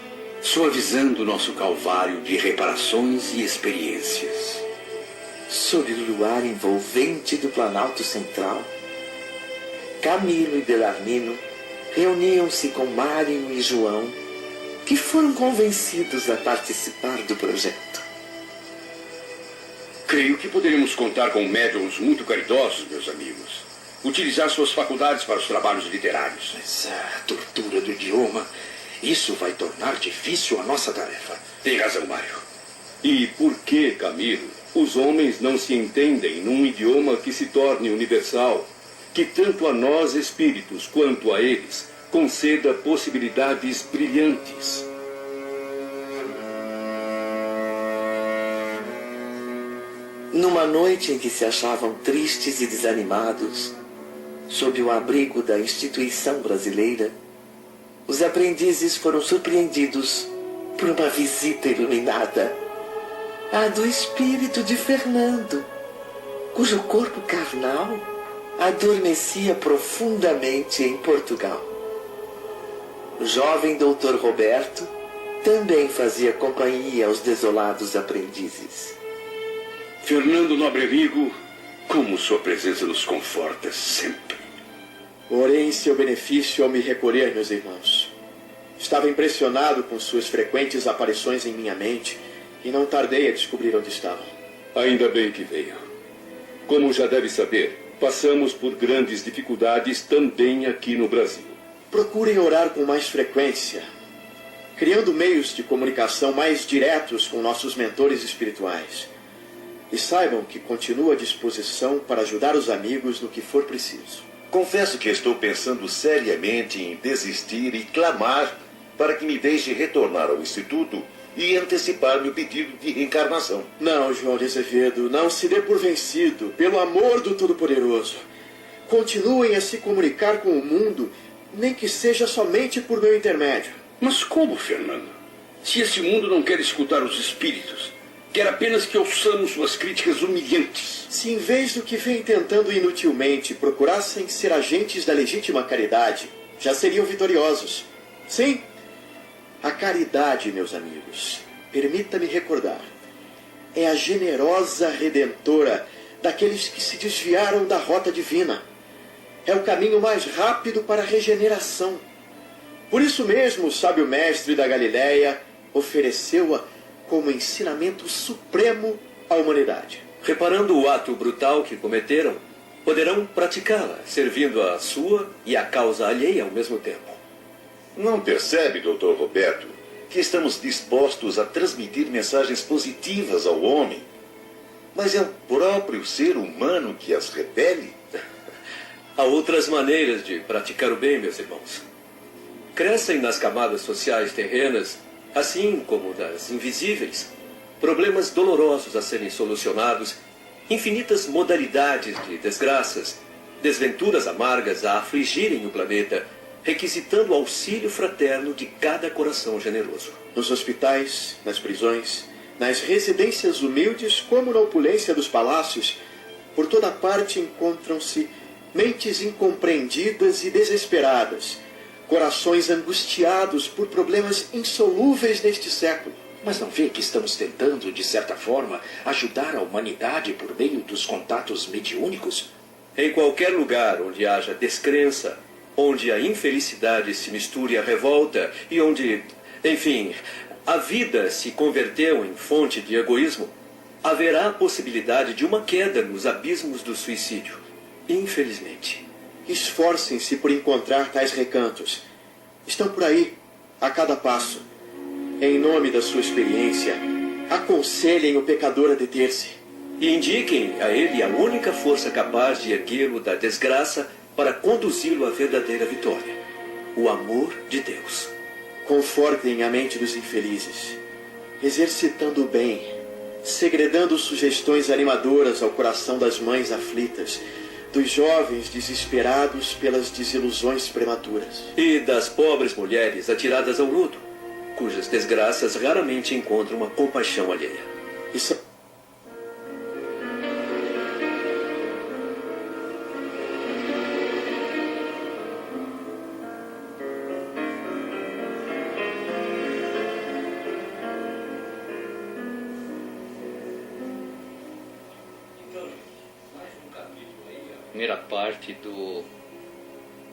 suavizando nosso calvário de reparações e experiências. Sob o luar envolvente do Planalto Central, Camilo e Belarmino reuniam-se com Mário e João, que foram convencidos a participar do projeto. Creio que poderíamos contar com médiuns muito caridosos, meus amigos. Utilizar suas faculdades para os trabalhos literários. Mas a tortura do idioma, isso vai tornar difícil a nossa tarefa. Tem razão, Mário. E por que, Camilo, os homens não se entendem num idioma que se torne universal, que tanto a nós espíritos quanto a eles conceda possibilidades brilhantes? Numa noite em que se achavam tristes e desanimados, sob o abrigo da instituição brasileira, os aprendizes foram surpreendidos por uma visita iluminada, a do espírito de Fernando, cujo corpo carnal adormecia profundamente em Portugal. O jovem doutor Roberto também fazia companhia aos desolados aprendizes. Fernando, nobre amigo, como sua presença nos conforta sempre. Orei em seu benefício ao me recolher, meus irmãos. Estava impressionado com suas frequentes aparições em minha mente e não tardei a descobrir onde estavam. Ainda bem que veio. Como já deve saber, passamos por grandes dificuldades também aqui no Brasil. Procurem orar com mais frequência, criando meios de comunicação mais diretos com nossos mentores espirituais. E saibam que continuo à disposição para ajudar os amigos no que for preciso. Confesso que estou pensando seriamente em desistir e clamar para que me deixe retornar ao Instituto e antecipar meu pedido de reencarnação. Não, João de Azevedo, não se dê por vencido, pelo amor do Todo-Poderoso. Continuem a se comunicar com o mundo, nem que seja somente por meu intermédio. Mas como, Fernando? Se esse mundo não quer escutar os espíritos, quer apenas que ouçamos suas críticas humilhantes. Se em vez do que vem tentando inutilmente procurassem ser agentes da legítima caridade, já seriam vitoriosos. Sim, a caridade, meus amigos, permita-me recordar, é a generosa redentora daqueles que se desviaram da rota divina. É o caminho mais rápido para a regeneração. Por isso mesmo, o sábio mestre da Galileia ofereceu-a como ensinamento supremo à humanidade. Reparando o ato brutal que cometeram, poderão praticá-la, servindo a sua e a causa alheia ao mesmo tempo. Não percebe, Dr. Roberto, que estamos dispostos a transmitir mensagens positivas ao homem, mas é o próprio ser humano que as repele? Há outras maneiras de praticar o bem, meus irmãos. Crescem nas camadas sociais terrenas, assim como das invisíveis, problemas dolorosos a serem solucionados, infinitas modalidades de desgraças, desventuras amargas a afligirem o planeta, requisitando o auxílio fraterno de cada coração generoso. Nos hospitais, nas prisões, nas residências humildes, como na opulência dos palácios, por toda parte encontram-se mentes incompreendidas e desesperadas, corações angustiados por problemas insolúveis neste século. Mas não vê que estamos tentando, de certa forma, ajudar a humanidade por meio dos contatos mediúnicos? Em qualquer lugar onde haja descrença, onde a infelicidade se misture à revolta e onde, enfim, a vida se converteu em fonte de egoísmo, haverá a possibilidade de uma queda nos abismos do suicídio. Infelizmente. Esforcem-se por encontrar tais recantos. Estão por aí, a cada passo. Em nome da sua experiência, aconselhem o pecador a deter-se. E indiquem a ele a única força capaz de erguê-lo da desgraça para conduzi-lo à verdadeira vitória: o amor de Deus. Confortem a mente dos infelizes, exercitando o bem, segredando sugestões animadoras ao coração das mães aflitas, dos jovens desesperados pelas desilusões prematuras. E das pobres mulheres atiradas ao lodo, cujas desgraças raramente encontram uma compaixão alheia. Isso... Primeira parte do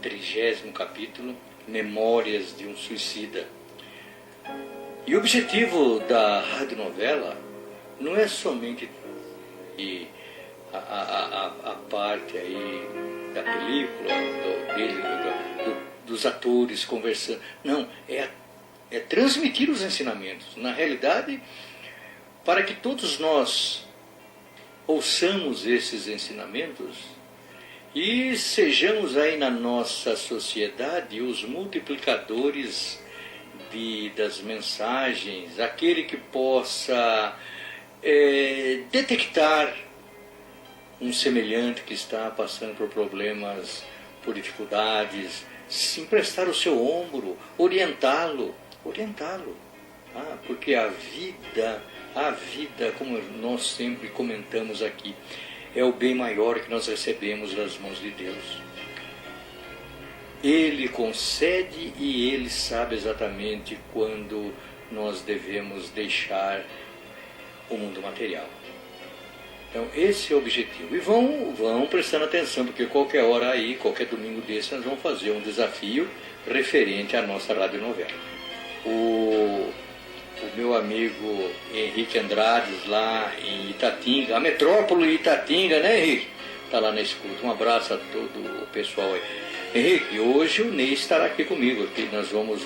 30º capítulo, Memórias de um Suicida. E o objetivo da radionovela não é somente a parte aí da película, dos atores conversando. Não, é transmitir os ensinamentos. Na realidade, para que todos nós ouçamos esses ensinamentos e sejamos aí na nossa sociedade os multiplicadores das mensagens, aquele que possa detectar um semelhante que está passando por problemas, por dificuldades, se emprestar o seu ombro, orientá-lo, porque a vida, como nós sempre comentamos aqui, é o bem maior que nós recebemos das mãos de Deus. Ele concede e Ele sabe exatamente quando nós devemos deixar o mundo material. Então esse é o objetivo. E vão prestando atenção, porque qualquer hora aí, qualquer domingo desse, nós vamos fazer um desafio referente à nossa radionovela. O meu amigo Henrique Andrades, lá em Itatinga, a metrópole Itatinga, né, Henrique? Está lá na escuta. Um abraço a todo o pessoal aí. Henrique, hoje o Ney estará aqui comigo, aqui nós vamos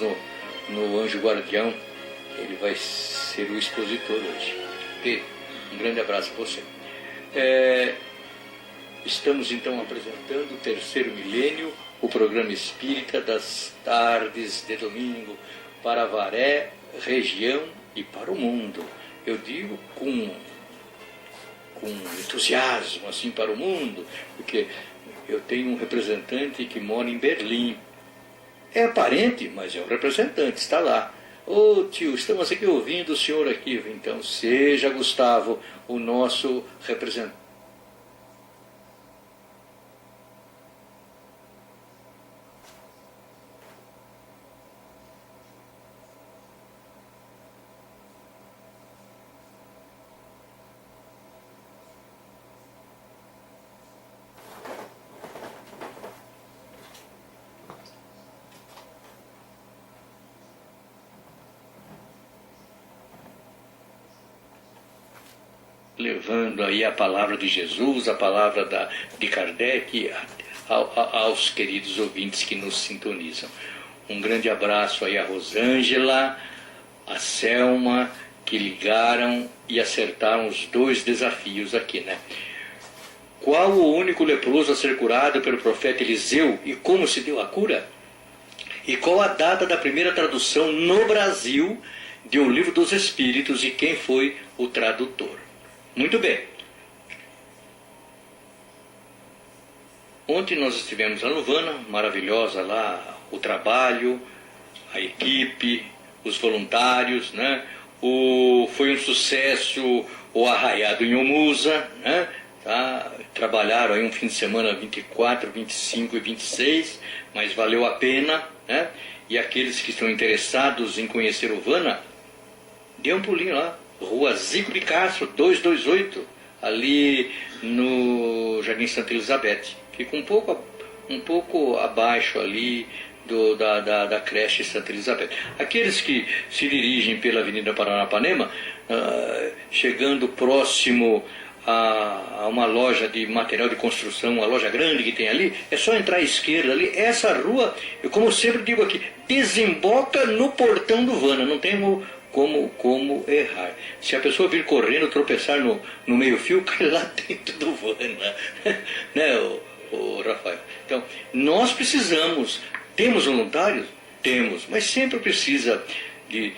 no Anjo Guardião. Ele vai ser o expositor hoje. Ok? Um grande abraço a você. Estamos então apresentando o Terceiro Milênio, o programa espírita das tardes de domingo, para Avaré, região e para o mundo. Eu digo com entusiasmo, assim, para o mundo, porque eu tenho um representante que mora em Berlim. É parente, mas é um representante, está lá. Ô tio, estamos aqui ouvindo o senhor aqui. Então, seja Gustavo o nosso representante. levando aí a palavra de Jesus, a palavra de Kardec aos queridos ouvintes que nos sintonizam. Um grande abraço aí a Rosângela, a Selma, que ligaram e acertaram os 2 desafios aqui, né? Qual o único leproso a ser curado pelo profeta Eliseu e como se deu a cura? E qual a data da primeira tradução no Brasil de O Livro dos Espíritos e quem foi o tradutor? Muito bem. Ontem nós estivemos na Luvana, maravilhosa lá, o trabalho, a equipe, os voluntários, né? Foi um sucesso o Arraiado em Omusa, né? Tá? Trabalharam aí um fim de semana 24, 25 e 26, mas valeu a pena, né? E aqueles que estão interessados em conhecer Uvana, dê um pulinho lá, Rua Zico de Castro, 228, ali no Jardim Santa Elizabeth. Fica um pouco abaixo ali da creche Santa Elizabeth. Aqueles que se dirigem pela Avenida Paranapanema, chegando próximo a uma loja de material de construção, uma loja grande que tem ali, é só entrar à esquerda ali. Essa rua, eu como sempre digo aqui, desemboca no portão do Uvana, não tem como errar. Se a pessoa vir correndo, tropeçar no meio-fio, cai lá dentro do Uvana, né, o Rafael? Então, nós precisamos. Temos voluntários? Temos, mas sempre precisa de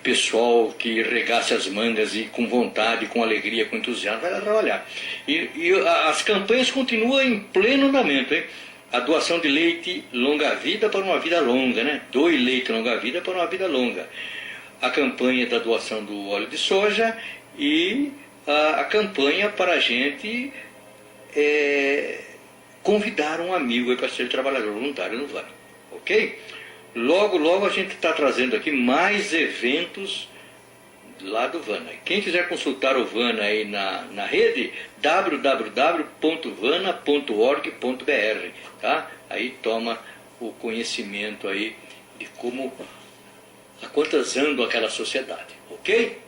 pessoal que regasse as mangas e com vontade, com alegria, com entusiasmo, vai lá trabalhar. E as campanhas continuam em pleno andamento, hein? A doação de leite longa-vida para uma vida longa, né? Doe leite longa-vida para uma vida longa. A campanha da doação do óleo de soja e a campanha para a gente convidar um amigo para ser trabalhador voluntário no Vale. Ok? Logo, logo a gente está trazendo aqui mais eventos lá do Vana. Quem quiser consultar o Vana aí na rede, www.vana.org.br, tá? Aí toma o conhecimento aí de a quantas anda aquela sociedade, ok?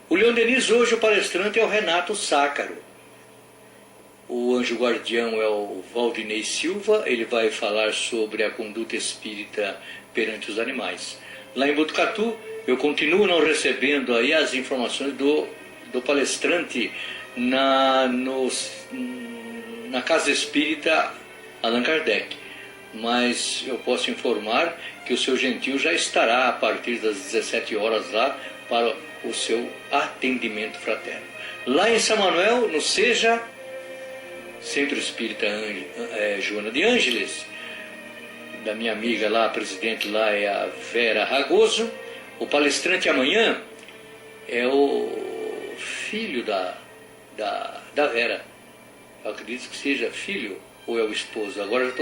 O Leão Denis, hoje o palestrante é o Renato Sácaro. O anjo guardião é o Valdinei Silva, ele vai falar sobre a conduta espírita perante os animais. Lá em Botucatu, eu continuo não recebendo aí as informações do palestrante na Casa Espírita Allan Kardec. Mas eu posso informar que o seu Gentil já estará a partir das 17 horas lá para o seu atendimento fraterno. Lá em São Manuel, no Seja, Centro Espírita Joana de Ângeles, da minha amiga lá, a presidente lá é a Vera Ragoso. O palestrante amanhã é o filho da Vera. Eu acredito que seja filho ou é o esposo. Agora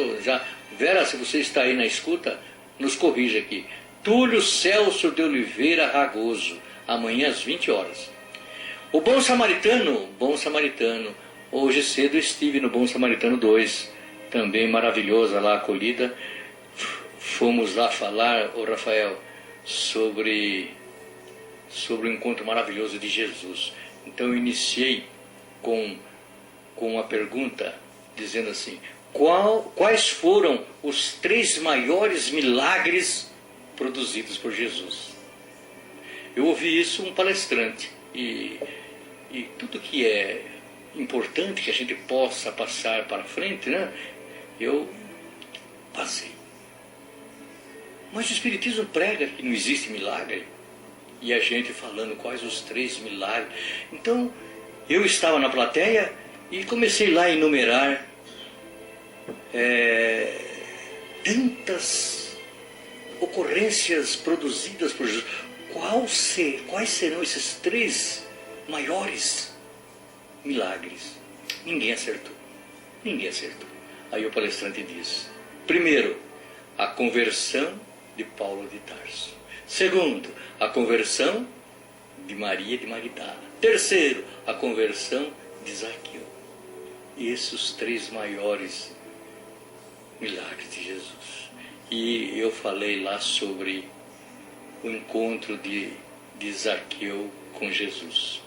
Vera, se você está aí na escuta, nos corrija aqui. Túlio Celso de Oliveira Ragoso, amanhã às 20 horas. O Bom Samaritano, hoje cedo estive no Bom Samaritano 2, também maravilhosa lá a acolhida. Fomos lá falar, Rafael, sobre o encontro maravilhoso de Jesus. Então eu iniciei com uma pergunta, dizendo assim: quais foram os 3 maiores milagres produzidos por Jesus? Eu ouvi isso um palestrante, e tudo que é importante que a gente possa passar para frente, né? Eu passei. Mas o Espiritismo prega que não existe milagre, e a gente falando quais os 3 milagres. Então eu estava na plateia e comecei lá a enumerar tantas ocorrências produzidas por Jesus. Quais serão esses 3 maiores milagres? Ninguém acertou. Aí o palestrante diz: primeiro, a conversão de Paulo de Tarso. Segundo, a conversão de Maria de Magdala. Terceiro, a conversão de Zaqueu. Esses os 3 maiores milagres de Jesus. E eu falei lá sobre o encontro de Zaqueu com Jesus.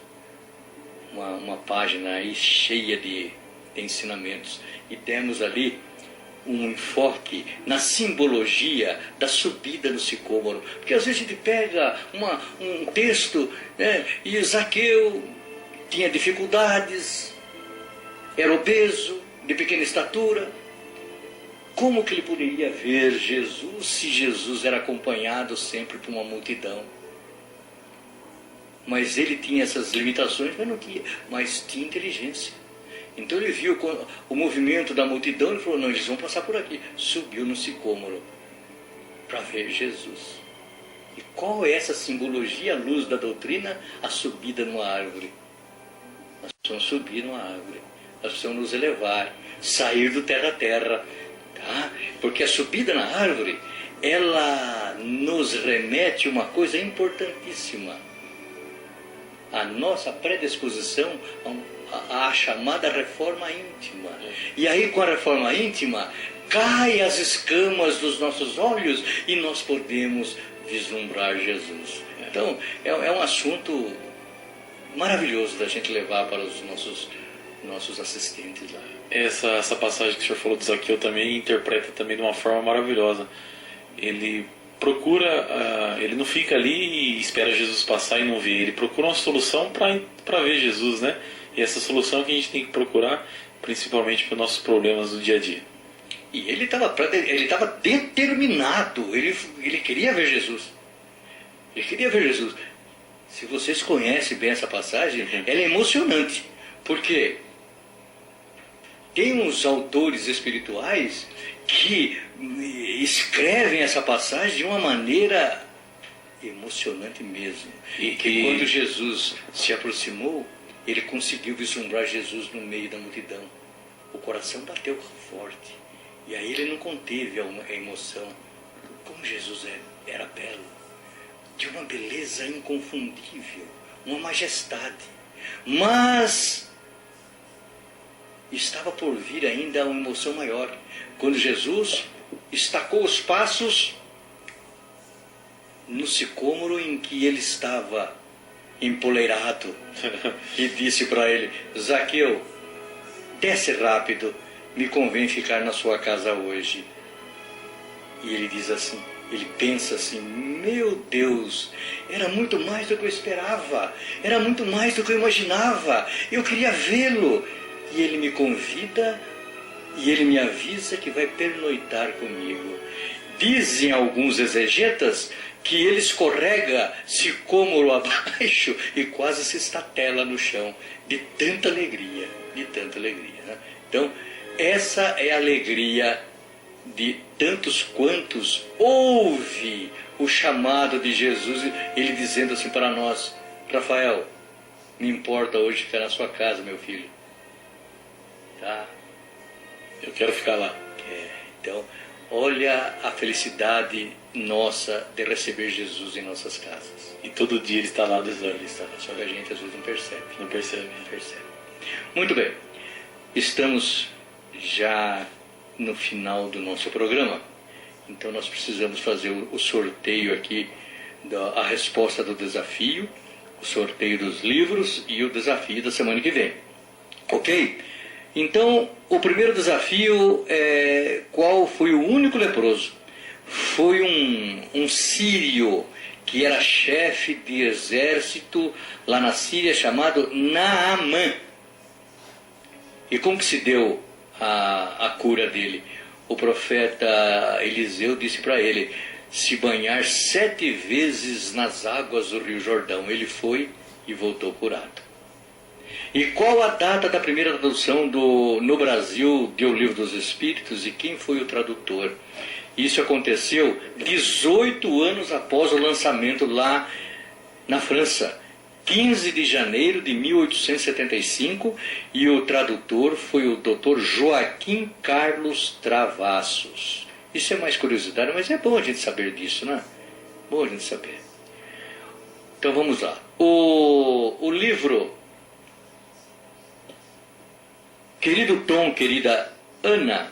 uma página aí cheia de ensinamentos e demos ali um enfoque na simbologia da subida no sicômoro. Porque às vezes a gente pega um texto, né, e Zaqueu tinha dificuldades, era obeso, de pequena estatura. Como que ele poderia ver Jesus se Jesus era acompanhado sempre por uma multidão? Mas ele tinha essas limitações, mas tinha inteligência. Então ele viu o movimento da multidão e falou, não, eles vão passar por aqui. Subiu no sicômoro para ver Jesus. E qual é essa simbologia à luz da doutrina? A subida numa árvore. Nós precisamos subir numa árvore. Nós precisamos nos elevar, sair do terra a terra. Tá? Porque a subida na árvore, ela nos remete a uma coisa importantíssima. A nossa predisposição à chamada reforma íntima. E aí, com a reforma íntima, caem as escamas dos nossos olhos e nós podemos vislumbrar Jesus. Então, é um assunto maravilhoso da gente levar para os nossos assistentes lá. Essa passagem que o senhor falou de Zaqueu também interpreta também de uma forma maravilhosa. Ele procura, ele não fica ali e espera Jesus passar e não vê. Ele procura uma solução para ver Jesus, né? E essa solução que a gente tem que procurar, principalmente para os nossos problemas do dia a dia. E ele estava determinado, ele queria ver Jesus. Ele queria ver Jesus. Se vocês conhecem bem essa passagem, ela é emocionante. Porque tem uns autores espirituais que escrevem essa passagem de uma maneira emocionante mesmo. E que quando Jesus se aproximou, ele conseguiu vislumbrar Jesus no meio da multidão. O coração bateu forte. E aí ele não conteve a emoção. Como Jesus era belo. De uma beleza inconfundível. Uma majestade. Mas estava por vir ainda uma emoção maior. Quando Jesus estacou os passos no sicômoro em que ele estava empoleirado e disse para ele, Zaqueu, desce rápido, me convém ficar na sua casa hoje. E ele diz assim, ele pensa assim, meu Deus, era muito mais do que eu esperava, era muito mais do que eu imaginava, eu queria vê-lo. E ele me convida e ele me avisa que vai pernoitar comigo. Dizem alguns exegetas que ele escorrega sicômoro abaixo e quase se estatela no chão, de tanta alegria, né? Então, essa é a alegria de tantos quantos ouve o chamado de Jesus, ele dizendo assim para nós, Rafael, me importa hoje ficar na sua casa, meu filho. Tá? Eu quero ficar lá. Então, olha a felicidade nossa de receber Jesus em nossas casas. E todo dia ele está lá dos olhos. Só que a gente às vezes não percebe. Não percebe. Muito bem. Estamos já no final do nosso programa. Então nós precisamos fazer o sorteio aqui, a resposta do desafio, o sorteio dos livros e o desafio da semana que vem. Ok? Então, o primeiro desafio é qual foi o único leproso? Foi um sírio que era chefe de exército lá na Síria, chamado Naamã. E como que se deu a cura dele? O profeta Eliseu disse para ele se banhar 7 vezes nas águas do Rio Jordão. Ele foi e voltou curado. E qual a data da primeira tradução no Brasil de O Livro dos Espíritos e quem foi o tradutor? Isso aconteceu 18 anos após o lançamento lá na França, 15 de janeiro de 1875, e o tradutor foi o Dr. Joaquim Carlos Travassos. Isso é mais curiosidade, mas é bom a gente saber disso, né? Bom a gente saber. Então vamos lá. O livro... Querido Tom, querida Ana,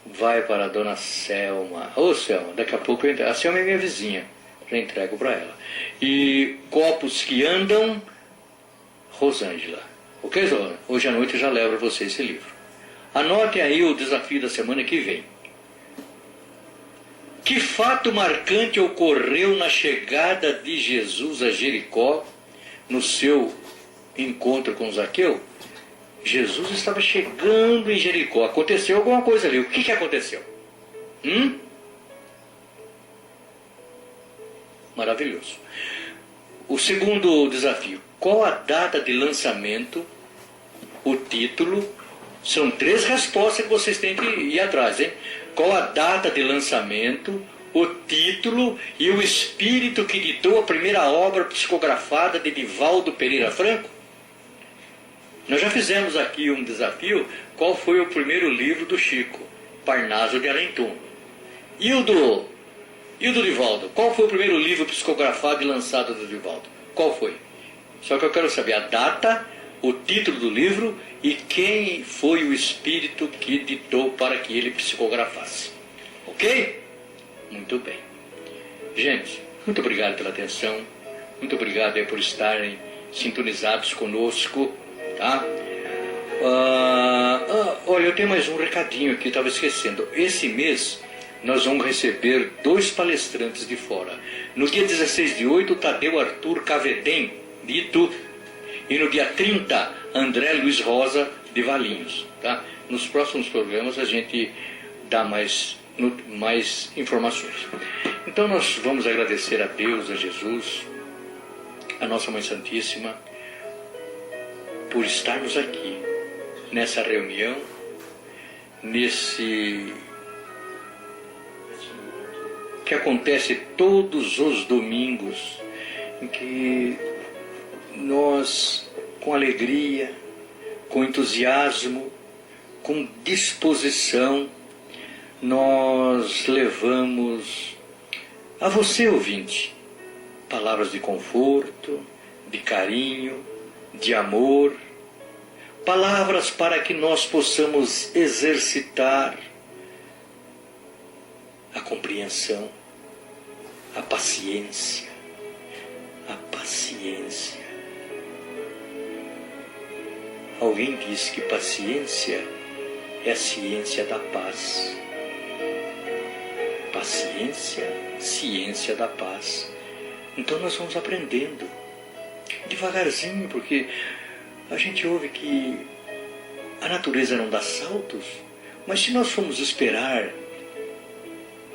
vai para a dona Selma. Ô Selma, daqui a pouco a Selma é minha vizinha, já entrego para ela. E Copos que Andam, Rosângela. Ok, Zona? Hoje à noite eu já levo para você esse livro. Anotem aí o desafio da semana que vem. Que fato marcante ocorreu na chegada de Jesus a Jericó, no seu encontro com Zaqueu? Jesus estava chegando em Jericó. Aconteceu alguma coisa ali. O que aconteceu? Maravilhoso. O segundo desafio. Qual a data de lançamento? O título. São 3 respostas que vocês têm que ir atrás, hein? Qual a data de lançamento, o título e o espírito que ditou a primeira obra psicografada de Divaldo Pereira Franco? Nós já fizemos aqui um desafio. Qual foi o primeiro livro do Chico? Parnaso de Além Túmulo. E o do Divaldo? Qual foi o primeiro livro psicografado e lançado do Divaldo? Qual foi? Só que eu quero saber a data, o título do livro e quem foi o espírito que ditou para que ele psicografasse. Ok? Muito bem. Gente, muito obrigado pela atenção. Muito obrigado aí por estarem sintonizados conosco. Tá? Olha, eu tenho mais um recadinho aqui, estava esquecendo. Esse mês nós vamos receber 2 palestrantes de fora. No dia 16 de 8, Tadeu Arthur Cavedem, de Itu. E no dia 30, André Luiz Rosa, de Valinhos. Tá? Nos próximos programas a gente dá mais informações. Então nós vamos agradecer a Deus, a Jesus, a Nossa Mãe Santíssima, por estarmos aqui, nessa reunião, que acontece todos os domingos, em que nós, com alegria, com entusiasmo, com disposição, nós levamos a você, ouvinte, palavras de conforto, de carinho, de amor, palavras para que nós possamos exercitar a compreensão, a paciência. Alguém diz que paciência é a ciência da paz. Paciência, ciência da paz. Então nós vamos aprendendo devagarzinho, porque a gente ouve que a natureza não dá saltos, mas se nós formos esperar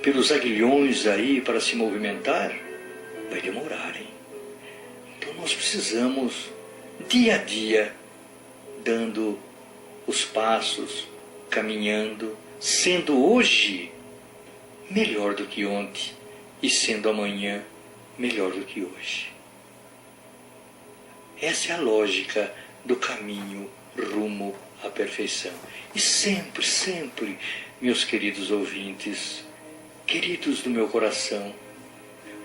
pelos aguilhões aí para se movimentar, vai demorar, hein? Então nós precisamos, dia a dia, dando os passos, caminhando, sendo hoje melhor do que ontem e sendo amanhã melhor do que hoje. Essa é a lógica do caminho rumo à perfeição. E sempre, sempre, meus queridos ouvintes, queridos do meu coração,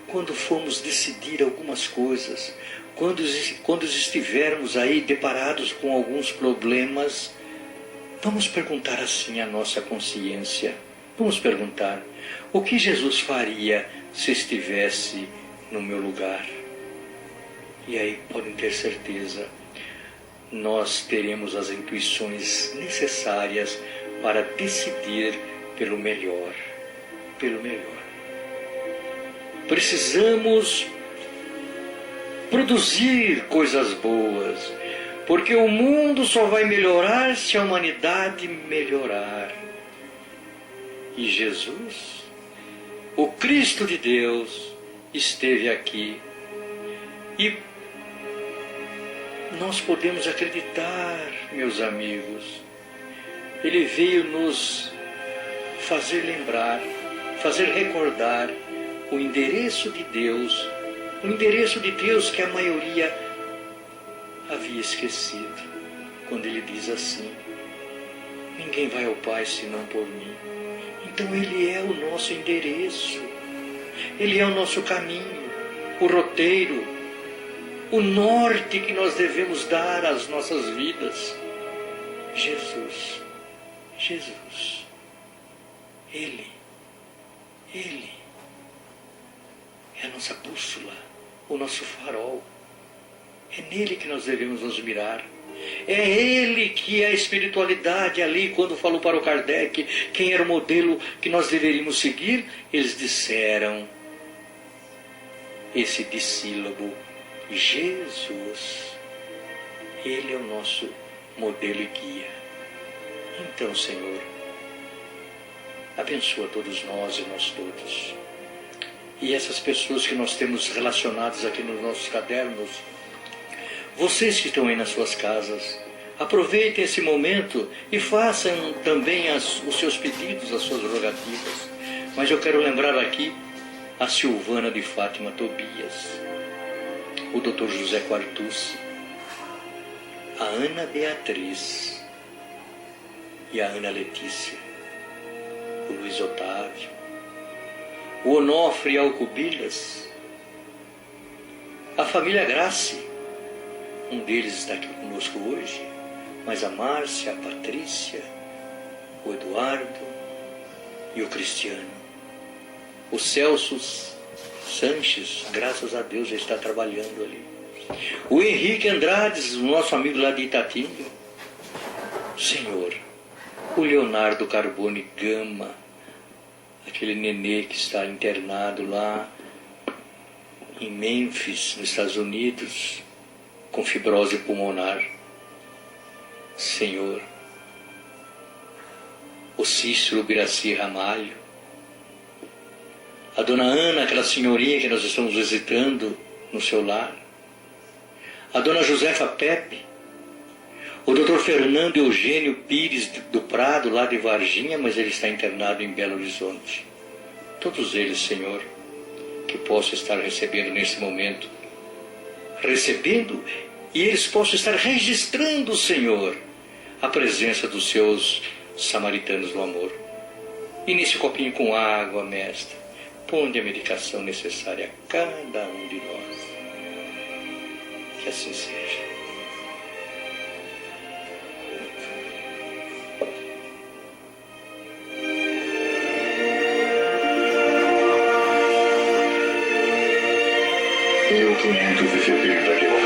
quando formos decidir algumas coisas, quando estivermos aí deparados com alguns problemas, vamos perguntar assim à nossa consciência. Vamos perguntar: o que Jesus faria se estivesse no meu lugar? E aí podem ter certeza, nós teremos as intuições necessárias para decidir pelo melhor. Pelo melhor. Precisamos produzir coisas boas, porque o mundo só vai melhorar se a humanidade melhorar. E Jesus, o Cristo de Deus, esteve aqui. E nós podemos acreditar, meus amigos, Ele veio nos fazer lembrar, fazer recordar o endereço de Deus, que a maioria havia esquecido, quando Ele diz assim: ninguém vai ao Pai senão por mim. Então Ele é o nosso endereço, Ele é o nosso caminho, o roteiro, o norte que nós devemos dar às nossas vidas. Jesus, Ele é a nossa bússola, o nosso farol. É nele que nós devemos nos mirar. É ele que é a espiritualidade ali. Quando falou para o Kardec quem era o modelo que nós deveríamos seguir, eles disseram esse dissílabo: Jesus. Ele é o nosso modelo e guia. Então, Senhor, abençoa todos nós e nós todos. E essas pessoas que nós temos relacionadas aqui nos nossos cadernos, vocês que estão aí nas suas casas, aproveitem esse momento e façam também os seus pedidos, as suas rogativas. Mas eu quero lembrar aqui a Silvana de Fátima Tobias, o Dr. José Quartus, a Ana Beatriz e a Ana Letícia, o Luiz Otávio, o Onofre Alcubilhas, a família Grace. Um deles está aqui conosco hoje, mas a Márcia, a Patrícia, o Eduardo e o Cristiano. O Celso Sanches, graças a Deus, já está trabalhando ali. O Henrique Andrades, o nosso amigo lá de Itatinga. Senhor, o Leonardo Carbone Gama, aquele nenê que está internado lá em Memphis, nos Estados Unidos, com fibrose pulmonar. Senhor, o Cícero Biraci Ramalho, a dona Ana, aquela senhorinha que nós estamos visitando no seu lar, a dona Josefa Pepe, o doutor Fernando Eugênio Pires do Prado, lá de Varginha, mas ele está internado em Belo Horizonte. Todos eles, Senhor, que possam estar recebendo nesse momento, recebendo, e eles possam estar registrando, Senhor, a presença dos seus samaritanos do amor. E nesse copinho com água, Mestre, ponde a medicação necessária a cada um de nós. Que assim seja. Eu, 500 e 70 km.